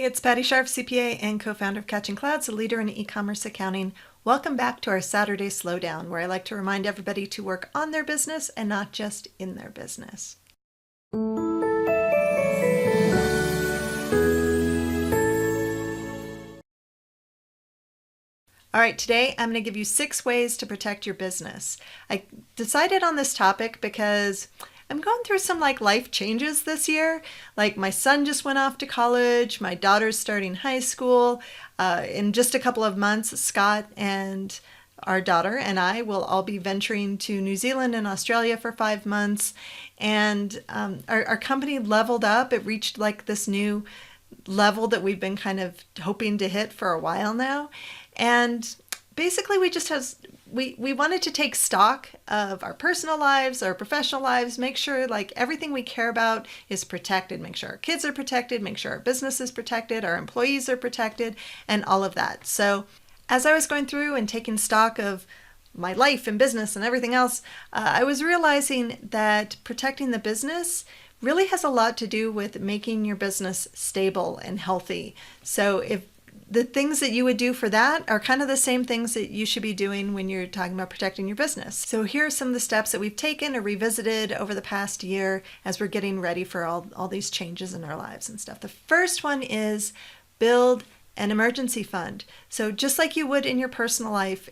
Hey, it's Patti Scharf, CPA and co-founder of Catching Clouds, a leader in e-commerce accounting. Welcome back to our Saturday Slowdown, where I like to remind everybody to work on their business and not just in their business. All right, today I'm going to give you 6 ways to protect your business. I decided on this topic because I'm going through some life changes this year. My son just went off to college, my daughter's starting high school. In just a couple of months, Scott and our daughter and I will all be venturing to New Zealand and Australia for 5 months. And our company leveled up. It reached this new level that we've been kind of hoping to hit for a while now. And basically we wanted to take stock of our personal lives, our professional lives, make sure everything we care about is protected, make sure our kids are protected, make sure our business is protected, our employees are protected, and all of that. So as I was going through and taking stock of my life and business and everything else, I was realizing that protecting the business really has a lot to do with making your business stable and healthy. So if the things that you would do for that are kind of the same things that you should be doing when you're talking about protecting your business. So here are some of the steps that we've taken or revisited over the past year as we're getting ready for all these changes in our lives and stuff. The first one is build an emergency fund. So just like you would in your personal life,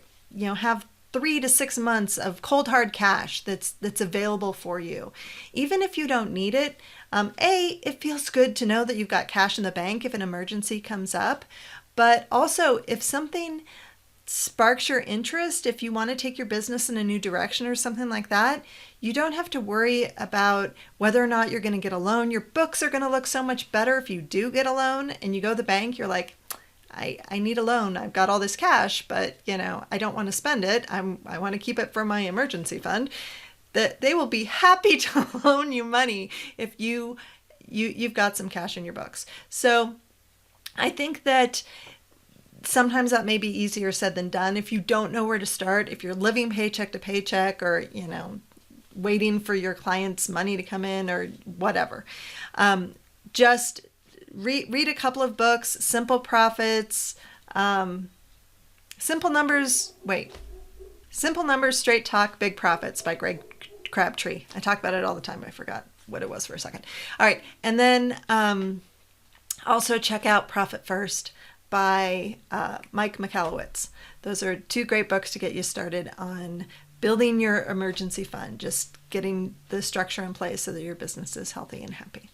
have 3 to 6 months of cold hard cash that's available for you. Even if you don't need it, it feels good to know that you've got cash in the bank if an emergency comes up. But also, if something sparks your interest, if you want to take your business in a new direction or something like that, you don't have to worry about whether or not you're going to get a loan. Your books are going to look so much better if you do get a loan and you go to the bank, you're like, I need a loan. I've got all this cash, but I don't want to spend it. I want to keep it for my emergency fund. That they will be happy to loan you money if you've got some cash in your books. So I think that sometimes that may be easier said than done. If you don't know where to start, if you're living paycheck to paycheck or, waiting for your client's money to come in or whatever, just read a couple of books, Simple Profits, Simple Numbers, Straight Talk, Big Profits by Greg Crabtree. I talk about it all the time. I forgot what it was for a second. All right. And then also check out Profit First by Mike Michalowicz. Those are 2 great books to get you started on building your emergency fund, just getting the structure in place so that your business is healthy and happy.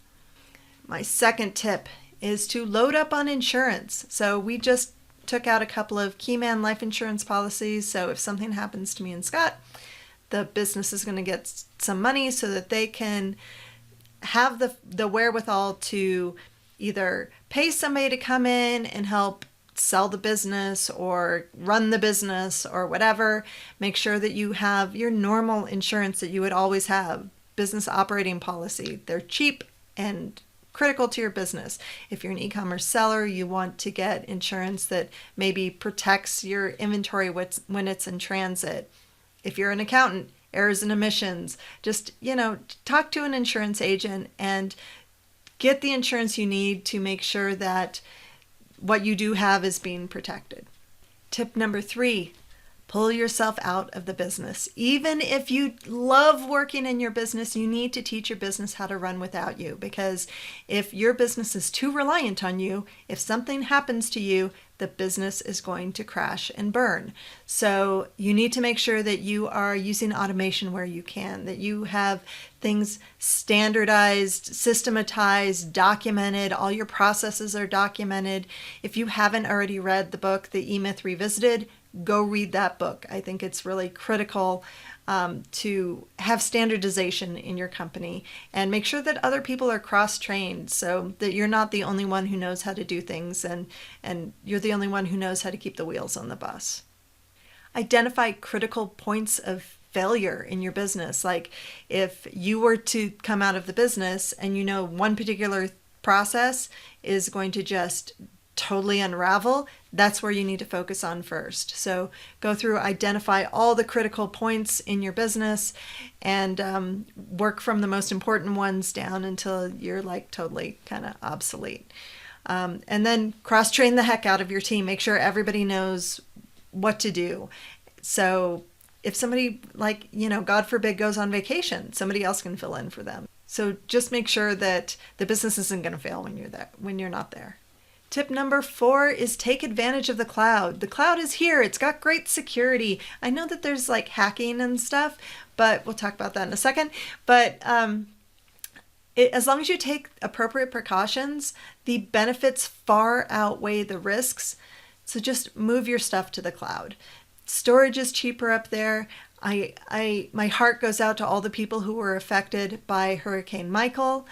My second tip is to load up on insurance. So we just took out a couple of Keyman life insurance policies. So if something happens to me and Scott, the business is going to get some money so that they can have the wherewithal to either pay somebody to come in and help sell the business or run the business or whatever. Make sure that you have your normal insurance that you would always have, business operating policy. They're cheap and critical to your business. If you're an e-commerce seller, you want to get insurance that maybe protects your inventory when it's in transit. If you're an accountant, errors and omissions, just, talk to an insurance agent and get the insurance you need to make sure that what you do have is being protected. Tip number 3, pull yourself out of the business. Even if you love working in your business, you need to teach your business how to run without you, because if your business is too reliant on you, if something happens to you, the business is going to crash and burn. So you need to make sure that you are using automation where you can, that you have things standardized, systematized, documented, all your processes are documented. If you haven't already read the book, The E-Myth Revisited, go read that book. I think it's really critical to have standardization in your company and make sure that other people are cross-trained so that you're not the only one who knows how to do things and you're the only one who knows how to keep the wheels on the bus. Identify critical points of failure in your business. Like if you were to come out of the business and one particular process is going to just totally unravel, that's where you need to focus on first. So go through, identify all the critical points in your business and work from the most important ones down until you're totally kind of obsolete. And then cross-train the heck out of your team. Make sure everybody knows what to do. So if somebody, like, God forbid, goes on vacation, somebody else can fill in for them. So just make sure that the business isn't going to fail when you're not there. Tip number 4 is take advantage of the cloud. The cloud is here. It's got great security. I know that there's like hacking and stuff, but we'll talk about that in a second. But as long as you take appropriate precautions, the benefits far outweigh the risks. So just move your stuff to the cloud. Storage is cheaper up there. My heart goes out to all the people who were affected by Hurricane Michael,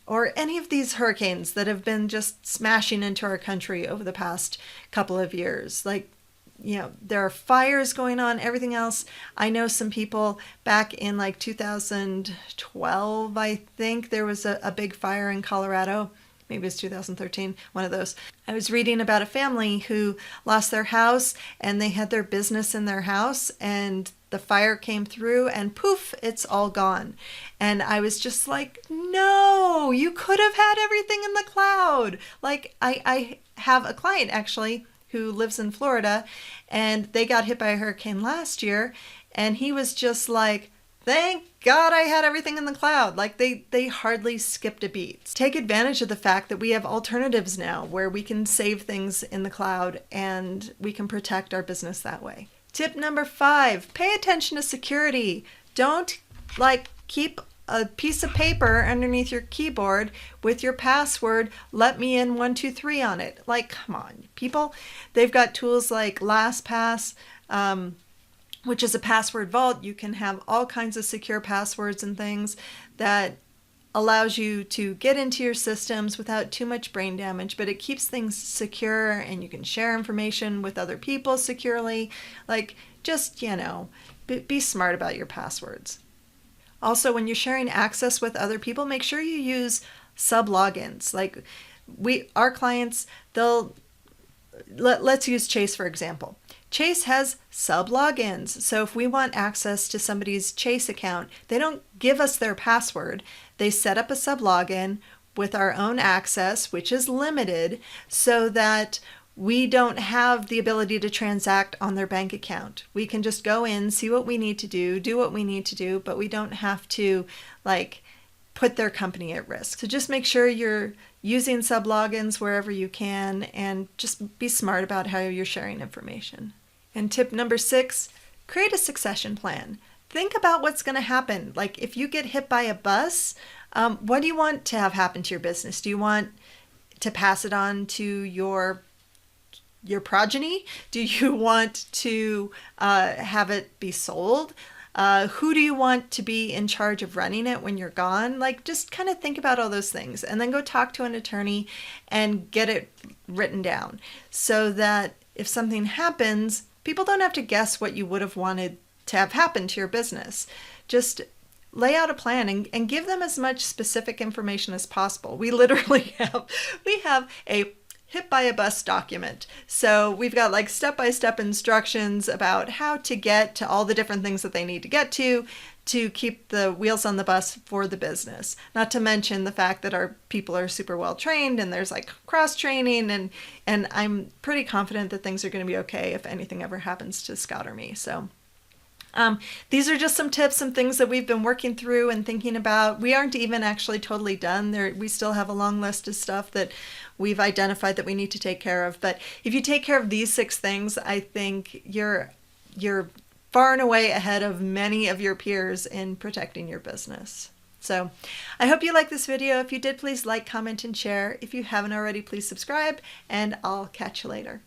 or any of these hurricanes that have been just smashing into our country over the past couple of years. Like, there are fires going on, everything else. I know some people back in like 2012, I think there was a big fire in Colorado. Maybe it was 2013, one of those. I was reading about a family who lost their house and they had their business in their house, and the fire came through and poof, it's all gone. And I was just like, no, you could have had everything in the cloud. Like, I have a client actually who lives in Florida, and they got hit by a hurricane last year, and he was just like, thank God I had everything in the cloud. Like, they hardly skipped a beat. Take advantage of the fact that we have alternatives now where we can save things in the cloud and we can protect our business that way. Tip number 5, pay attention to security. Don't keep a piece of paper underneath your keyboard with your password, let me in 123 on it. Like, come on, people. They've got tools like LastPass, which is a password vault. You can have all kinds of secure passwords and things that allows you to get into your systems without too much brain damage, but it keeps things secure and you can share information with other people securely. Like, just, be smart about your passwords. Also, when you're sharing access with other people, make sure you use sub-logins. Like, our clients, let's use Chase for example. Chase has sub-logins. So if we want access to somebody's Chase account, they don't give us their password. They set up a sub-login with our own access, which is limited, so that we don't have the ability to transact on their bank account. We can just go in, see what we need to do what we need to do, but we don't have to put their company at risk. So just make sure you're using sub-logins wherever you can, and just be smart about how you're sharing information. And tip number 6, create a succession plan. Think about what's going to happen. Like, if you get hit by a bus, what do you want to have happen to your business? Do you want to pass it on to your progeny? Do you want to have it be sold? Who do you want to be in charge of running it when you're gone? Like, just kind of think about all those things and then go talk to an attorney and get it written down so that if something happens, people don't have to guess what you would have wanted to have happen to your business. Just lay out a plan and give them as much specific information as possible. We literally have a hit by a bus document. So we've got step-by-step instructions about how to get to all the different things that they need to get to keep the wheels on the bus for the business. Not to mention the fact that our people are super well trained and there's cross-training, and I'm pretty confident that things are going to be okay if anything ever happens to Scott or me. So these are just some tips, some things that we've been working through and thinking about. We aren't even actually totally done. We still have a long list of stuff that we've identified that we need to take care of. But if you take care of these 6 things, I think you're far and away ahead of many of your peers in protecting your business. So I hope you like this video. If you did, please like, comment, and share. If you haven't already, please subscribe, and I'll catch you later.